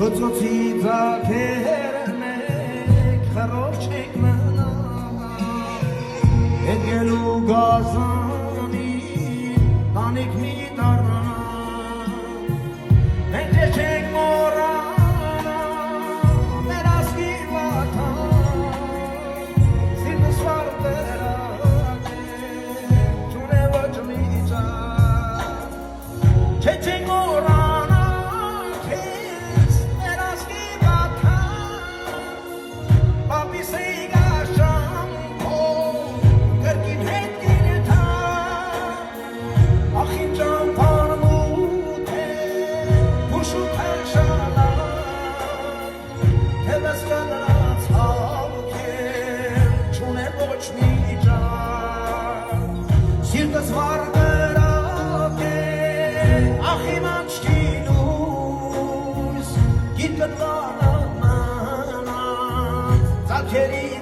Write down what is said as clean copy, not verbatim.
Հծոցի ձակերն եք խրով չեք մնա Էգելու գազանի տանիք մի դարնա Մենք չենք մորանա մեր ասկի վատան Սիրտս վար վերակ է չունե ոչ մի ճար Չենք մորանա քեզ մեր ասկի վատան Պապի սեգա շամփո կրկին հետ գինեթա Ախին ճամփան մութ է Փուշու թաշալա Հետս կնած հավքեր Չունե ոչ մի ճար Սիրտս վար կրակ է Ախիմ անչքին ուս Գիտկտ վանա մանա Ձակերի